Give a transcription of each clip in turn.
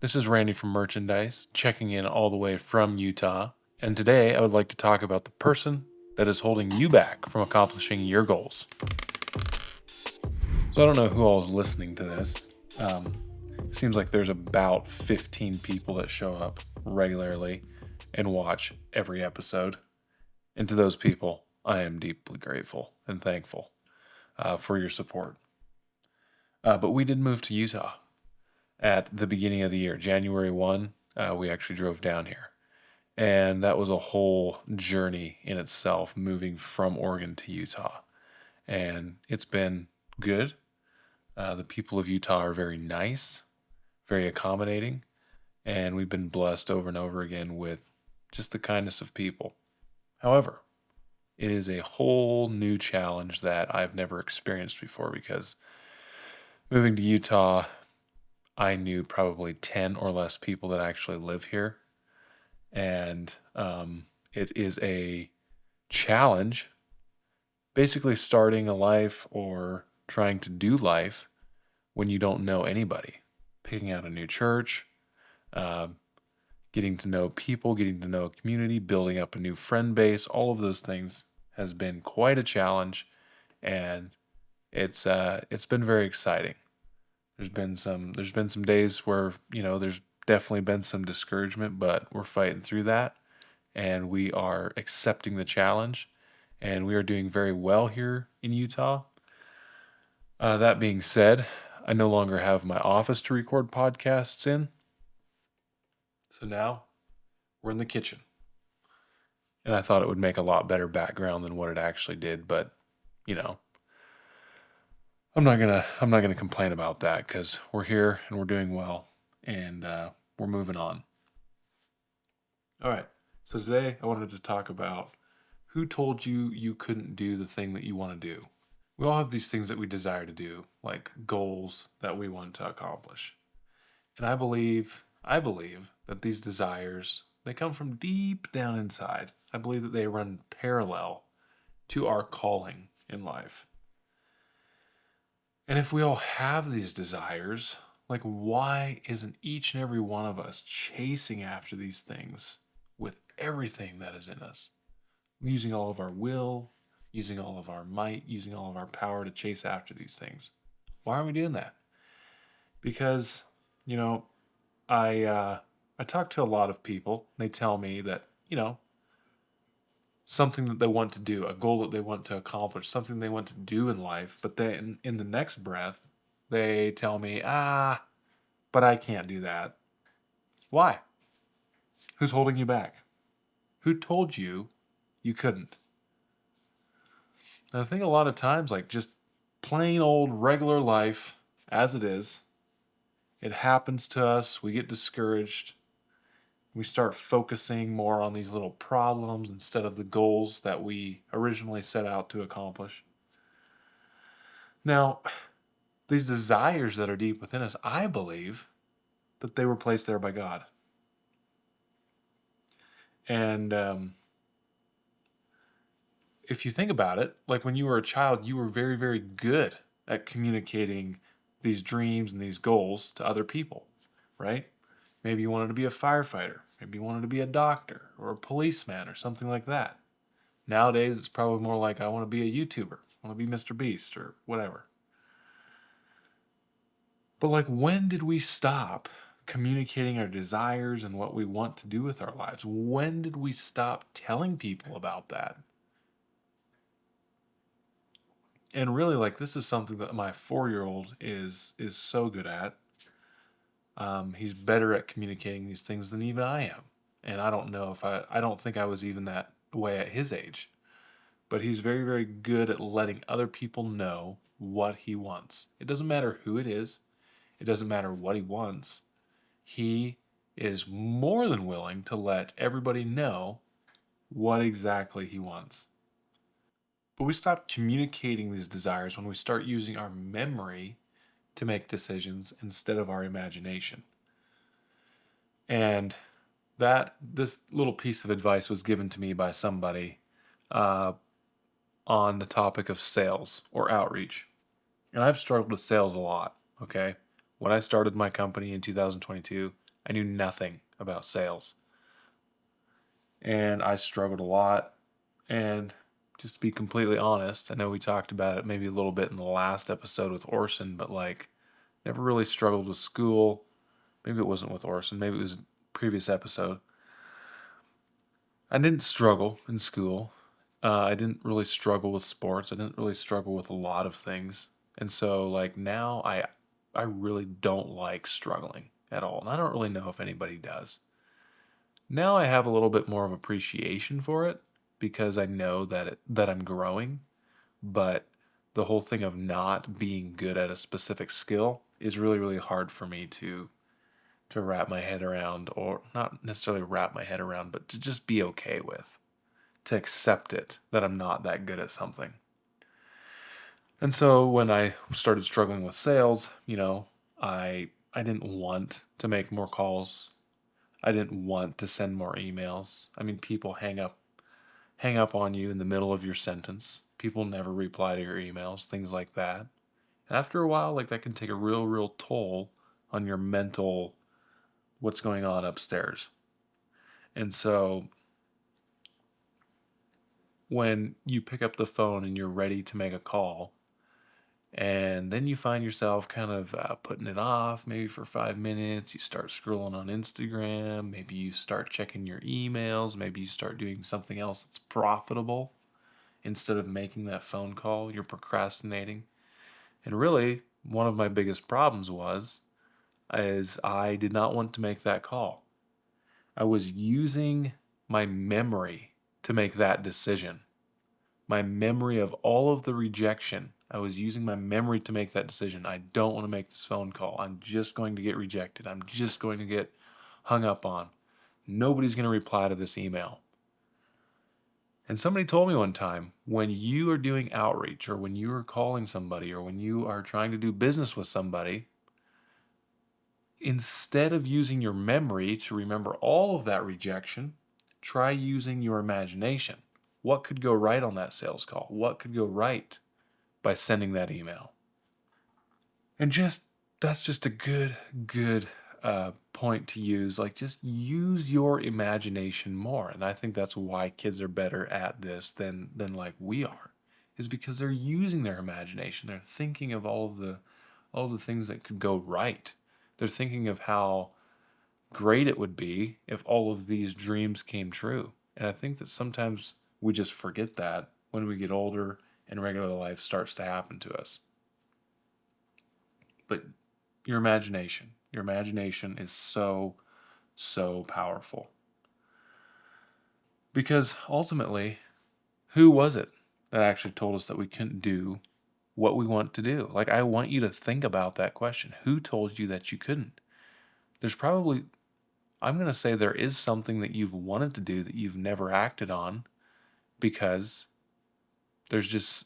This is Randy from Merchandise, checking in all the way from Utah. And today I would like to talk about the person that is holding you back from accomplishing your goals. So I don't know who all is listening to this. It seems like there's about 15 people that show up regularly and watch every episode. And to those people, I am deeply grateful and thankful for your support. But we did move to Utah at the beginning of the year, January 1. We actually drove down here. And that was a whole journey in itself, moving from Oregon to Utah. And it's been good. The people of Utah are very nice, very accommodating, and we've been blessed over and over again with just the kindness of people. However, it is a whole new challenge that I've never experienced before because moving to Utah, I knew probably 10 or less people that actually live here. And it is a challenge, basically starting a life or trying to do life when you don't know anybody. Picking out a new church, getting to know people, getting to know a community, building up a new friend base, all of those things has been quite a challenge, and it's been very exciting. There's been some days where, there's definitely been some discouragement, but we're fighting through that, and we are accepting the challenge, and we are doing very well here in Utah. That being said, I no longer have my office to record podcasts in, so now we're in the kitchen. And I thought it would make a lot better background than what it actually did, but I'm not gonna complain about that because we're here and we're doing well, and we're moving on. All right. So today I wanted to talk about who told you you couldn't do the thing that you want to do. We all have these things that we desire to do, like goals that we want to accomplish. And I believe that these desires, they come from deep down inside. I believe that they run parallel to our calling in life. And if we all have these desires, like why isn't each and every one of us chasing after these things with everything that is in us? Using all of our will, using all of our might, using all of our power to chase after these things. Why are we doing that? Because, I talk to a lot of people. They tell me that, something that they want to do, a goal that they want to accomplish, something they want to do in life, but then in the next breath, they tell me, but I can't do that. Why? Who's holding you back? Who told you you couldn't? And I think a lot of times, like just plain old regular life as it is, it happens to us, we get discouraged, we start focusing more on these little problems instead of the goals that we originally set out to accomplish. Now, these desires that are deep within us, I believe that they were placed there by God. And if you think about it, like when you were a child, you were very, very good at communicating these dreams and these goals to other people, right? Maybe you wanted to be a firefighter. Maybe you wanted to be a doctor or a policeman or something like that. Nowadays, it's probably more like I want to be a YouTuber. I want to be Mr. Beast or whatever. But like, when did we stop communicating our desires and what we want to do with our lives? When did we stop telling people about that? And really, like, this is something that my 4-year-old is so good at. He's better at communicating these things than even I am. And I don't know if I don't think I was even that way at his age. But he's very, very good at letting other people know what he wants. It doesn't matter who it is. It doesn't matter what he wants. He is more than willing to let everybody know what exactly he wants. But we stop communicating these desires when we start using our memory to make decisions instead of our imagination. And this little piece of advice was given to me by somebody on the topic of sales or outreach. And I've struggled with sales a lot, okay? When I started my company in 2022, I knew nothing about sales. And I struggled a lot. And just to be completely honest, I know we talked about it maybe a little bit in the last episode with Orson, but like never really struggled with school. Maybe it wasn't with Orson, maybe it was a previous episode. I didn't struggle in school. I didn't really struggle with sports. I didn't really struggle with a lot of things. And so like now I really don't like struggling at all. And I don't really know if anybody does. Now I have a little bit more of appreciation for it because I know that I'm growing, but the whole thing of not being good at a specific skill is really really hard for me to wrap my head around, or not necessarily wrap my head around, but to just be okay with, to accept it that I'm not that good at something. And so when I started struggling with sales, I didn't want to make more calls. I didn't want to send more emails. I mean, people hang up on you in the middle of your sentence. People never reply to your emails, things like that. And after a while, like that can take a real, real toll on your mental what's going on upstairs. And so when you pick up the phone and you're ready to make a call, and then you find yourself kind of putting it off maybe for 5 minutes. You start scrolling on Instagram. Maybe you start checking your emails. Maybe you start doing something else that's profitable instead of making that phone call. You're procrastinating. And really, one of my biggest problems is I did not want to make that call. I was using my memory to make that decision. My memory of all of the rejection. I was using my memory to make that decision. I don't want to make this phone call. I'm just going to get rejected. I'm just going to get hung up on. Nobody's going to reply to this email. And somebody told me one time, when you are doing outreach or when you are calling somebody or when you are trying to do business with somebody, instead of using your memory to remember all of that rejection, try using your imagination. What could go right on that sales call? What could go right by sending that email? And that's just a good point to use. Like, just use your imagination more. And I think that's why kids are better at this than like we are, is because they're using their imagination. They're thinking of all of the things that could go right. They're thinking of how great it would be if all of these dreams came true. And I think that sometimes we just forget that when we get older and regular life starts to happen to us. But your imagination is so, so powerful. Because ultimately, who was it that actually told us that we couldn't do what we want to do? Like, I want you to think about that question. Who told you that you couldn't? There's probably, I'm going to say there is something that you've wanted to do that you've never acted on because there's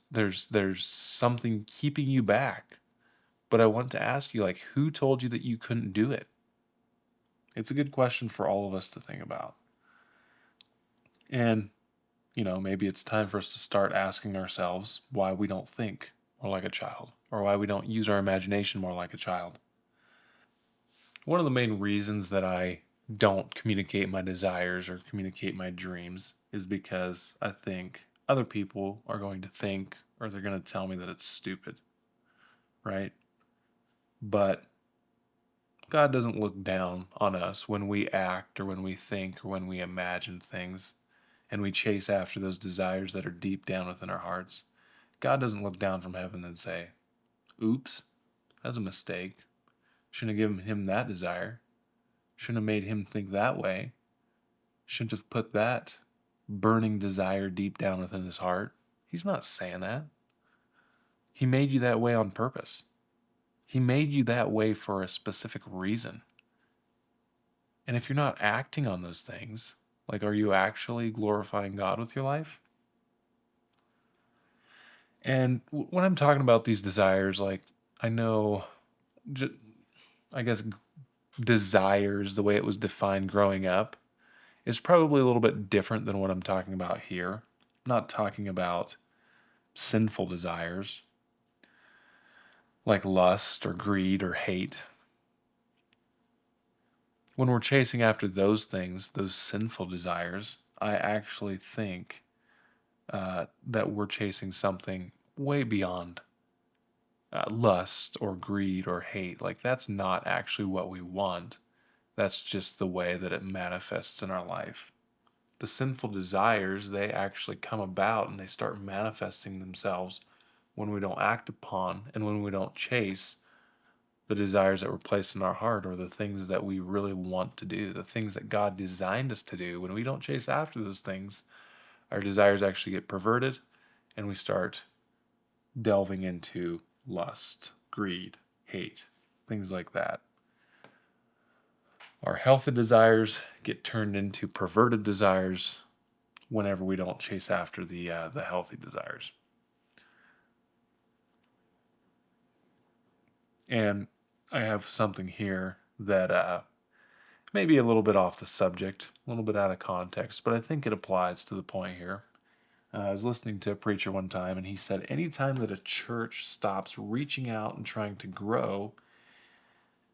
something keeping you back. But I want to ask you, like, who told you that you couldn't do it? It's a good question for all of us to think about. And, maybe it's time for us to start asking ourselves why we don't think more like a child or why we don't use our imagination more like a child. One of the main reasons that I don't communicate my desires or communicate my dreams is because I think other people are going to think or they're going to tell me that it's stupid, right? But God doesn't look down on us when we act or when we think or when we imagine things and we chase after those desires that are deep down within our hearts. God doesn't look down from heaven and say, oops, that's a mistake. Shouldn't have given him that desire. Shouldn't have made him think that way. Shouldn't have put that burning desire deep down within his heart. He's not saying that. He made you that way on purpose. He made you that way for a specific reason. And if you're not acting on those things, like, are you actually glorifying God with your life? And when I'm talking about these desires, like, I know, I guess, desires, the way it was defined growing up, is probably a little bit different than what I'm talking about here. I'm not talking about sinful desires like lust or greed or hate. when we're chasing after those things, those sinful desires, I actually think that we're chasing something way beyond lust or greed or hate. Like, that's not actually what we want. That's just the way that it manifests in our life. The sinful desires, they actually come about and they start manifesting themselves when we don't act upon and when we don't chase the desires that were placed in our heart, or the things that we really want to do, the things that God designed us to do. When we don't chase after those things, our desires actually get perverted and we start delving into lust, greed, hate, things like that. Our healthy desires get turned into perverted desires whenever we don't chase after the healthy desires. And I have something here that may be a little bit off the subject, a little bit out of context, but I think it applies to the point here. I was listening to a preacher one time, and he said, anytime that a church stops reaching out and trying to grow,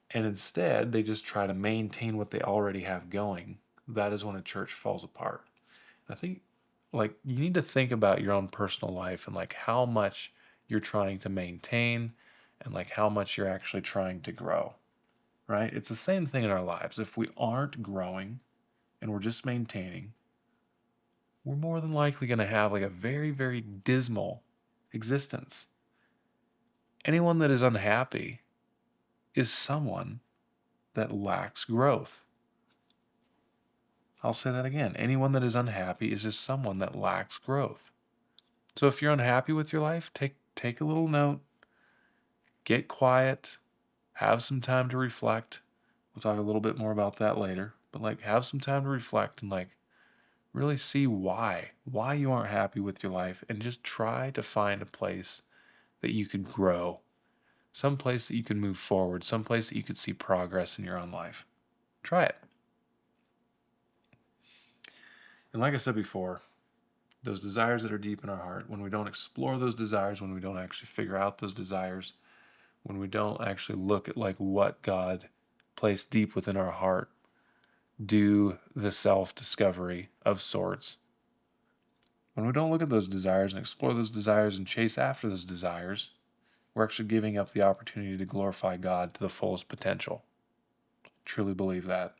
and instead they just try to maintain what they already have going, that is when a church falls apart. I think, like, you need to think about your own personal life and like how much you're trying to maintain and like how much you're actually trying to grow, right? It's the same thing in our lives. If we aren't growing and we're just maintaining, we're more than likely going to have like a very, very dismal existence. Anyone that is unhappy is someone that lacks growth. I'll say that again. Anyone that is unhappy is just someone that lacks growth. So if you're unhappy with your life, take a little note, get quiet, have some time to reflect. We'll talk a little bit more about that later, but like have some time to reflect and like really see why you aren't happy with your life, and just try to find a place that you could grow, some place that you can move forward, some place that you could see progress in your own life. Try it. And like I said before, those desires that are deep in our heart, when we don't explore those desires, when we don't actually figure out those desires, when we don't actually look at like what God placed deep within our heart, do the self-discovery of sorts. When we don't look at those desires and explore those desires and chase after those desires, we're actually giving up the opportunity to glorify God to the fullest potential. I truly believe that.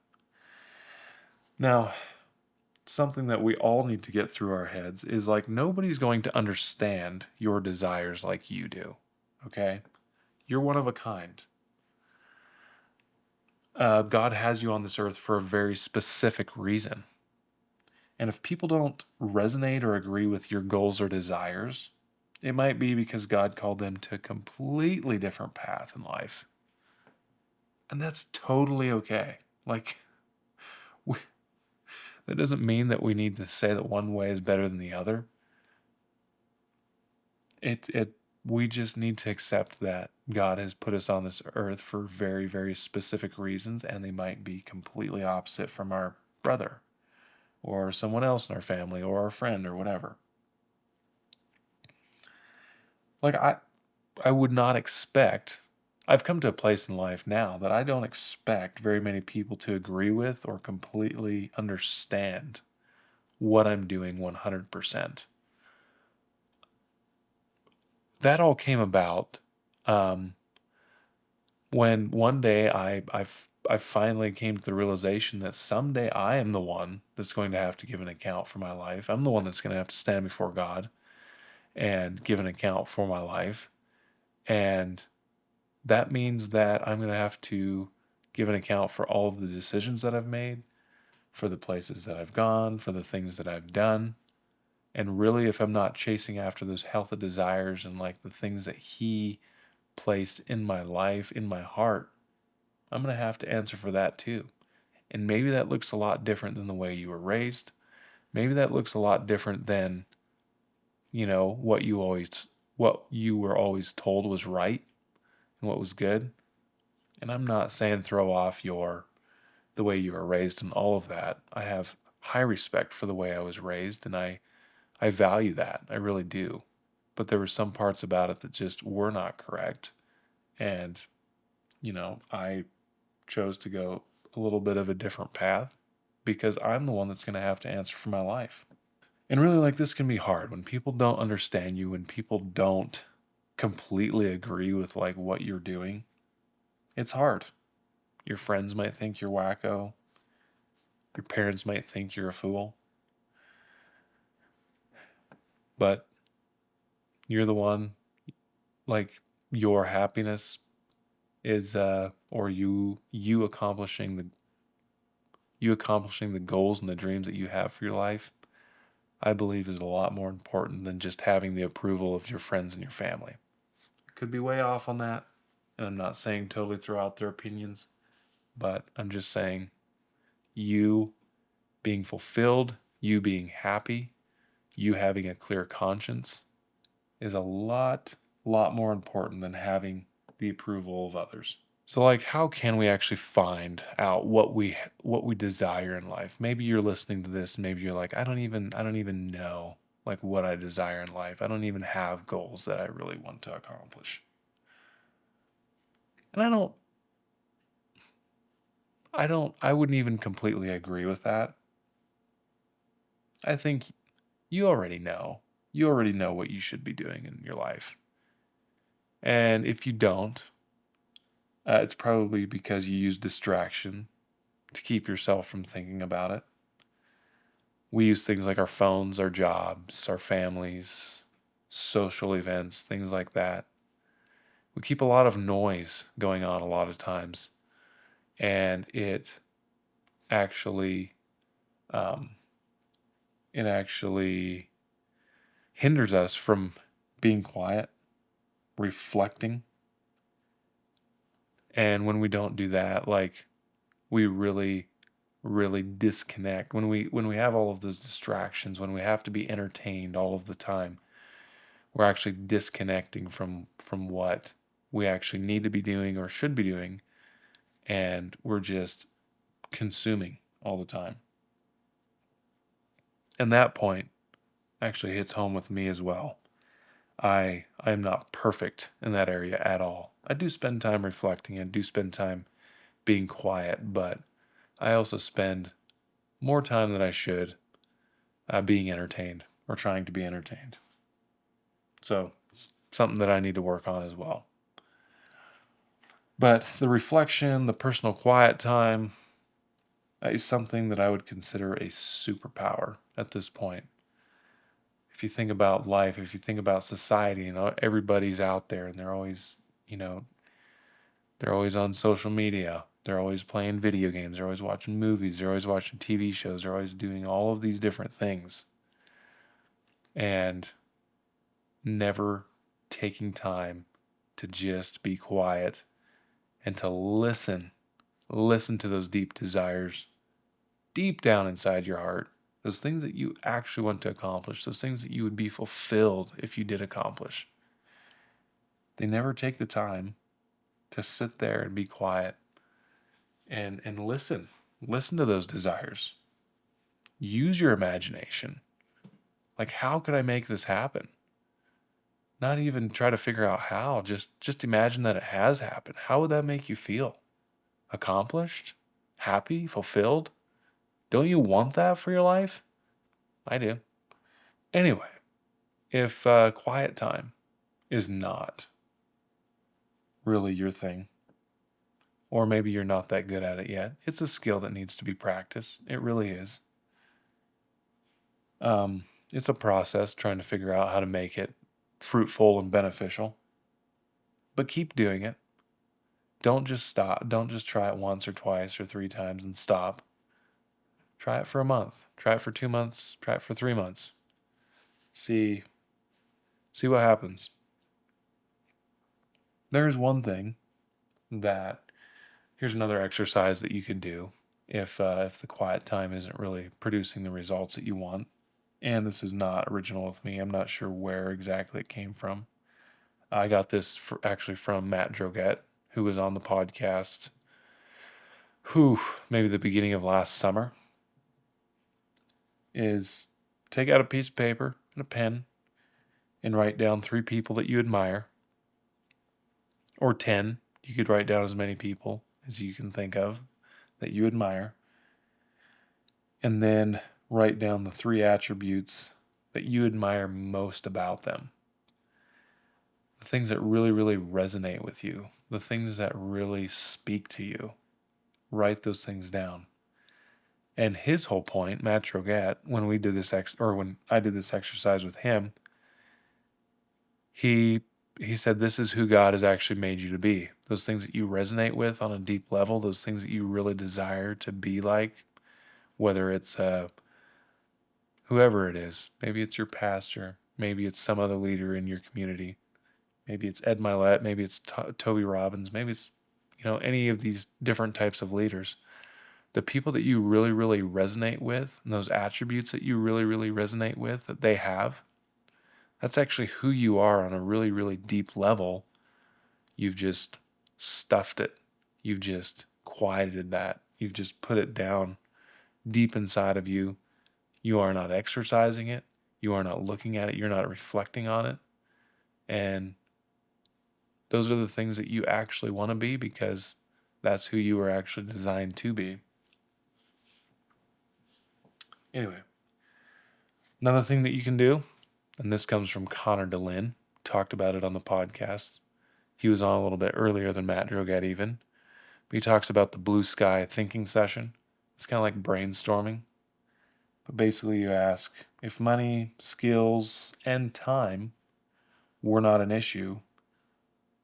Now, something that we all need to get through our heads is like, nobody's going to understand your desires like you do. Okay? You're one of a kind. God has you on this earth for a very specific reason. And if people don't resonate or agree with your goals or desires, it might be because God called them to a completely different path in life. And that's totally okay. Like, that doesn't mean that we need to say that one way is better than the other. We just need to accept that God has put us on this earth for very, very specific reasons, and they might be completely opposite from our brother or someone else in our family or our friend or whatever. Like, I would not expect, I've come to a place in life now that I don't expect very many people to agree with or completely understand what I'm doing 100%. That all came about when one day I finally came to the realization that someday I am the one that's going to have to give an account for my life. I'm the one that's going to have to stand before God and give an account for my life. And that means that I'm going to have to give an account for all of the decisions that I've made, for the places that I've gone, for the things that I've done. And really, if I'm not chasing after those healthy desires and like the things that He placed in my life, in my heart, I'm going to have to answer for that too. And maybe that looks a lot different than the way you were raised. Maybe that looks a lot different than, what you were always told was right and what was good. And I'm not saying throw off the way you were raised and all of that. I have high respect for the way I was raised, and I value that. I really do. But there were some parts about it that just were not correct. And, I chose to go a little bit of a different path because I'm the one that's going to have to answer for my life. And really, like, this can be hard when people don't understand you, when people don't completely agree with like what you're doing. It's hard. Your friends might think you're wacko. Your parents might think you're a fool. But you're the one, like, your happiness is or you accomplishing the goals and the dreams that you have for your life, I believe is a lot more important than just having the approval of your friends and your family. Could be way off on that, and I'm not saying totally throw out their opinions, but I'm just saying you being fulfilled, you being happy, you having a clear conscience is a lot more important than having the approval of others. So, like, how can we actually find out what we desire in life? Maybe you're listening to this, and maybe you're like, I don't even know like what I desire in life. I don't even have goals that I really want to accomplish. And I wouldn't even completely agree with that. I think you already know. You already know what you should be doing in your life. And if you don't, it's probably because you use distraction to keep yourself from thinking about it. We use things like our phones, our jobs, our families, social events, things like that. We keep a lot of noise going on a lot of times, and actually, um, it actually hinders us from being quiet, reflecting. And when we don't do that, like, we really disconnect. When we have all of those distractions, when we have to be entertained all of the time, we're actually disconnecting from what we actually need to be doing or should be doing, and we're just consuming all the time. And that point actually hits home with me as well. I am not perfect in that area at all. I do spend time reflecting and do spend time being quiet, but I also spend more time than I should being entertained or trying to be entertained. So it's something that I need to work on as well. But the reflection, the personal quiet time, is something that I would consider a superpower at this point. If you think about life, if you think about society, everybody's out there and you know, they're always on social media. They're always playing video games. They're always watching movies. They're always watching TV shows. They're always doing all of these different things and never taking time to just be quiet and to listen to those deep desires deep down inside your heart, those things that you actually want to accomplish, those things that you would be fulfilled if you did accomplish. They never take the time to sit there and be quiet and listen. Listen to those desires. Use your imagination. Like, how could I make this happen? Not even try to figure out how. Just imagine that it has happened. How would that make you feel? Accomplished? Happy? Fulfilled? Don't you want that for your life? I do. Anyway, if quiet time is not really your thing, or maybe you're not that good at it yet, it's a skill that needs to be practiced. It really is. It's a process trying to figure out how to make it fruitful and beneficial. But keep doing it. Don't just stop. Don't just try it once or twice or three times and stop. Try it for a month. Try it for 2 months. Try it for 3 months. See what happens. There's one thing that here's another exercise that you could do if the quiet time isn't really producing the results that you want. And this is not original with me. I'm not sure where exactly it came from. I got this actually from Matt Droget, who was on the podcast, maybe the beginning of last summer. Is take out a piece of paper and a pen and write down 3 people that you admire, or 10. You could write down as many people as you can think of that you admire, and then write down the 3 attributes that you admire most about them. The things that really, really resonate with you, the things that really speak to you. Write those things down. And his whole point, Matt Drogat, when I did this exercise with him, he said, this is who God has actually made you to be. Those things that you resonate with on a deep level, those things that you really desire to be like, whether it's whoever it is. Maybe it's your pastor. Maybe it's some other leader in your community. Maybe it's Ed Milet. Maybe it's Toby Robbins. Maybe it's, any of these different types of leaders. The people that you really, really resonate with, and those attributes that you really, really resonate with that they have, that's actually who you are on a really, really deep level. You've just stuffed it. You've just quieted that. You've just put it down deep inside of you. You are not exercising it. You are not looking at it. You're not reflecting on it. And those are the things that you actually want to be, because that's who you were actually designed to be. Anyway, another thing that you can do, and this comes from Connor DeLynn, talked about it on the podcast. He was on a little bit earlier than Matt Drogat even. But he talks about the blue sky thinking session. It's kind of like brainstorming. But basically you ask, if money, skills, and time were not an issue,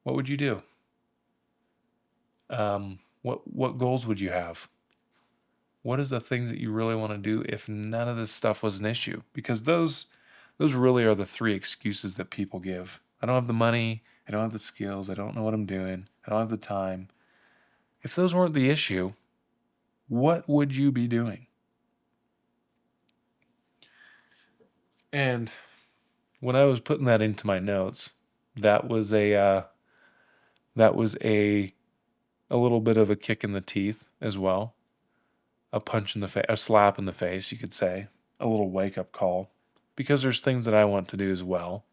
what would you do? What goals would you have? What is the things that you really want to do if none of this stuff was an issue? Because those really are the 3 excuses that people give. I don't have the money. I don't have the skills. I don't know what I'm doing. I don't have the time. If those weren't the issue, what would you be doing? And when I was putting that into my notes, that was a little bit of a kick in the teeth as well. A punch in the face, a slap in the face, you could say, a little wake-up call, because there's things that I want to do as well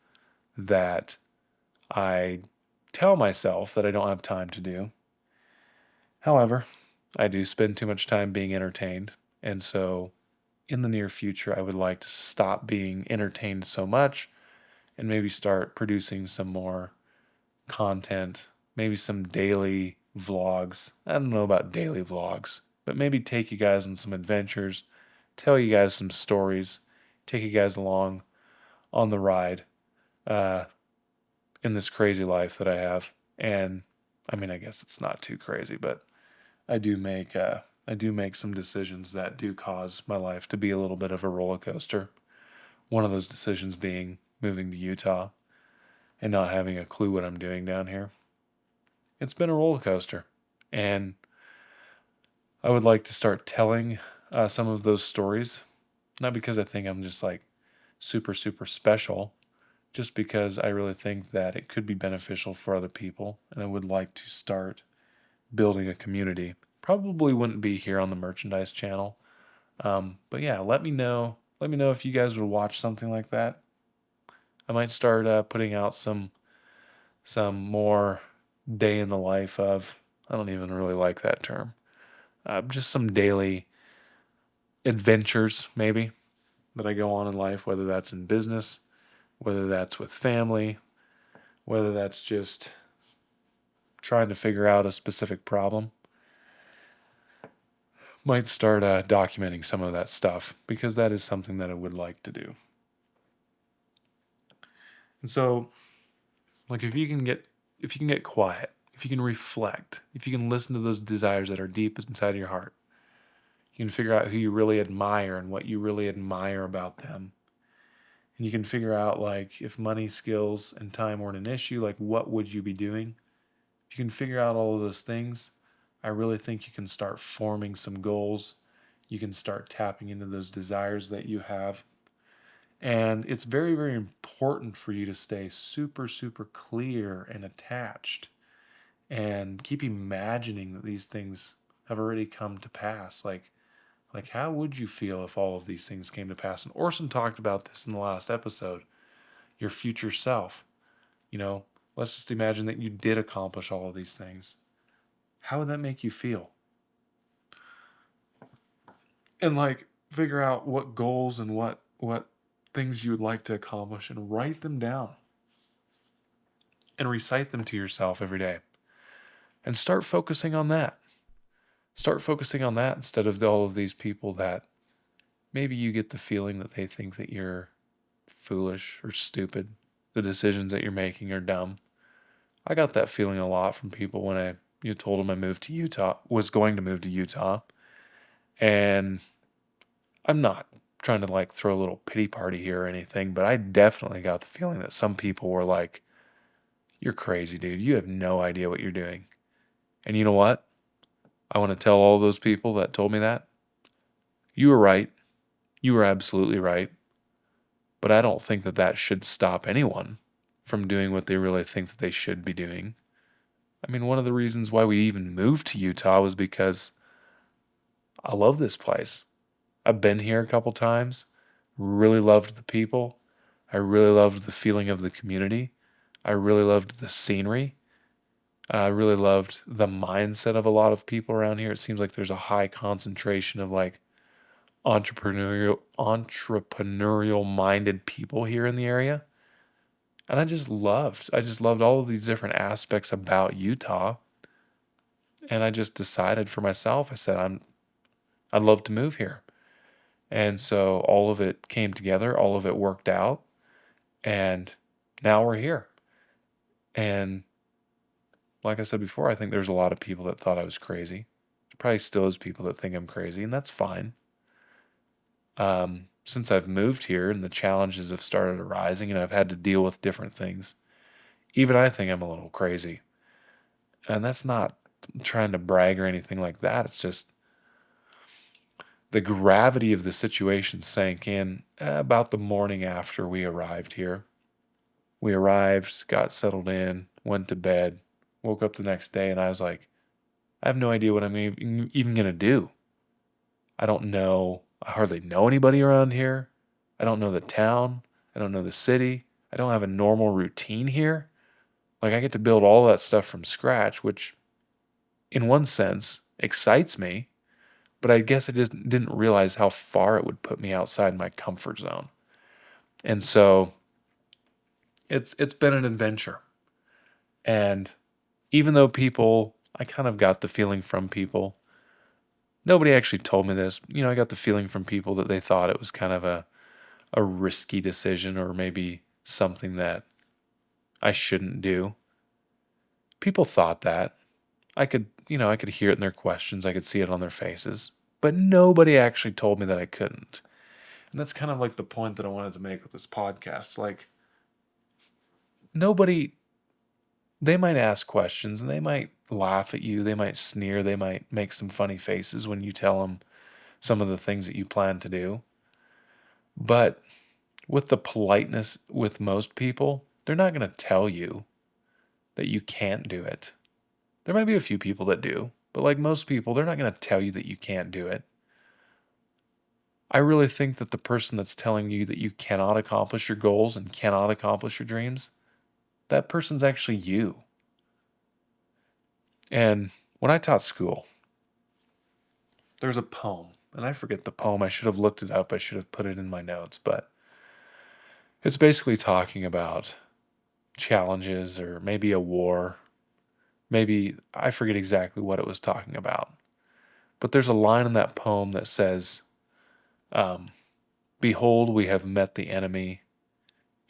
that I tell myself that I don't have time to do. However, I do spend too much time being entertained, and so in the near future, I would like to stop being entertained so much and maybe start producing some more content, maybe some daily vlogs. I don't know about daily vlogs, but maybe take you guys on some adventures, tell you guys some stories, take you guys along on the ride in this crazy life that I have. And I mean, I guess it's not too crazy, but I do make some decisions that do cause my life to be a little bit of a roller coaster. One of those decisions being moving to Utah and not having a clue what I'm doing down here. It's been a roller coaster, and I would like to start telling some of those stories, not because I think I'm just like super, super special, just because I really think that it could be beneficial for other people, and I would like to start building a community. Probably wouldn't be here on the merchandise channel, but yeah, let me know. Let me know if you guys would watch something like that. I might start putting out some more day in the life of. I don't even really like that term. Just some daily adventures, maybe, that I go on in life, whether that's in business, whether that's with family, whether that's just trying to figure out a specific problem. Might start documenting some of that stuff, because that is something that I would like to do. And so, like, if you can get quiet, if you can reflect, if you can listen to those desires that are deep inside of your heart, you can figure out who you really admire and what you really admire about them. And you can figure out, like, if money, skills, and time weren't an issue, like, what would you be doing? If you can figure out all of those things, I really think you can start forming some goals. You can start tapping into those desires that you have. And it's very, very important for you to stay super, super clear and attached and keep imagining that these things have already come to pass. Like how would you feel if all of these things came to pass? And Orson talked about this in the last episode, your future self. Let's just imagine that you did accomplish all of these things. How would that make you feel? and like figure out what goals and what things you would like to accomplish and write them down and recite them to yourself every day and start focusing on that. Start focusing on that instead of all of these people that maybe you get the feeling that they think that you're foolish or stupid. The decisions that you're making are dumb. I got that feeling a lot from people when I told them I moved to Utah, was going to move to Utah. And I'm not trying to like throw a little pity party here or anything, but I definitely got the feeling that some people were like, "You're crazy, dude. You have no idea what you're doing." And you know what? I want to tell all those people that told me that, you were right. You were absolutely right. But I don't think that that should stop anyone from doing what they really think that they should be doing. I mean, one of the reasons why we even moved to Utah was because I love this place. I've been here a couple times, really loved the people. I really loved the feeling of the community. I really loved the scenery. I really loved the mindset of a lot of people around here. It seems like there's a high concentration of like entrepreneurial minded people here in the area. And I just loved all of these different aspects about Utah. And I just decided for myself, I said, I'd love to move here. And so all of it came together, all of it worked out, and now we're here. And like I said before, I think there's a lot of people that thought I was crazy. There probably still is people that think I'm crazy, and that's fine. Since I've moved here and the challenges have started arising and I've had to deal with different things, even I think I'm a little crazy. And that's not trying to brag or anything like that. It's just the gravity of the situation sank in about the morning after we arrived here. We arrived, got settled in, went to bed, woke up the next day, and I was like, I have no idea what I'm even going to do. I don't know. I hardly know anybody around here. I don't know the town. I don't know the city. I don't have a normal routine here. Like, I get to build all that stuff from scratch, which in one sense excites me, but I guess I just didn't realize how far it would put me outside my comfort zone. And so it's been an adventure. And even though I kind of got the feeling from people, nobody actually told me this. I got the feeling from people that they thought it was kind of a risky decision or maybe something that I shouldn't do. People thought that. I could hear it in their questions. I could see it on their faces. But nobody actually told me that I couldn't. And that's kind of like the point that I wanted to make with this podcast. Like, nobody, they might ask questions and they might laugh at you. They might sneer. They might make some funny faces when you tell them some of the things that you plan to do. But with the politeness with most people, they're not going to tell you that you can't do it. There might be a few people that do, but like most people, they're not going to tell you that you can't do it. I really think that the person that's telling you that you cannot accomplish your goals and cannot accomplish your dreams, that person's actually you. And when I taught school, there's a poem, and I forget the poem. I should have looked it up. I should have put it in my notes, but it's basically talking about challenges or maybe a war. Maybe I forget exactly what it was talking about. But there's a line in that poem that says, "Behold, we have met the enemy,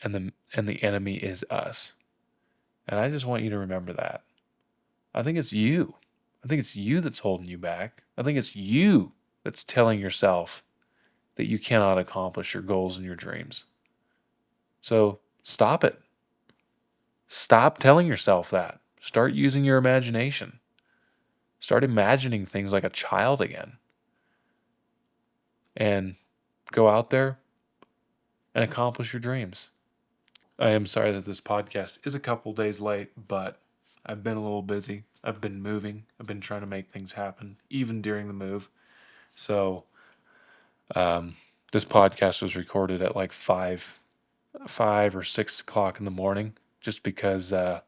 and the enemy is us." And I just want you to remember that. I think it's you. I think it's you that's holding you back. I think it's you that's telling yourself that you cannot accomplish your goals and your dreams. So stop it. Stop telling yourself that. Start using your imagination. Start imagining things like a child again. And go out there and accomplish your dreams. I am sorry that this podcast is a couple days late, but I've been a little busy. I've been moving. I've been trying to make things happen, even during the move. So this podcast was recorded at like 5 or 6 o'clock in the morning, just because I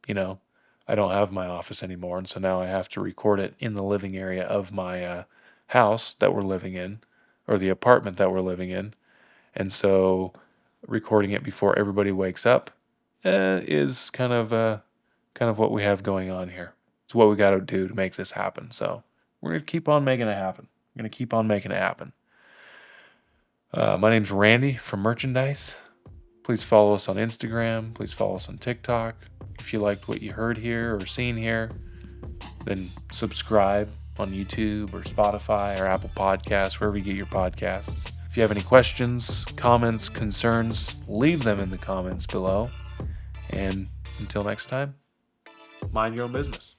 don't have my office anymore, and so now I have to record it in the living area of my house that we're living in, or the apartment that we're living in. And so recording it before everybody wakes up is kind of what we have going on here. It's what we got to do to make this happen. So we're going to keep on making it happen. We're going to keep on making it happen. My name's Randy from Merchandise. Please follow us on Instagram. Please follow us on TikTok. If you liked what you heard here or seen here, then subscribe on YouTube or Spotify or Apple Podcasts, wherever you get your podcasts. If you have any questions, comments, concerns, leave them in the comments below. And until next time, mind your own business.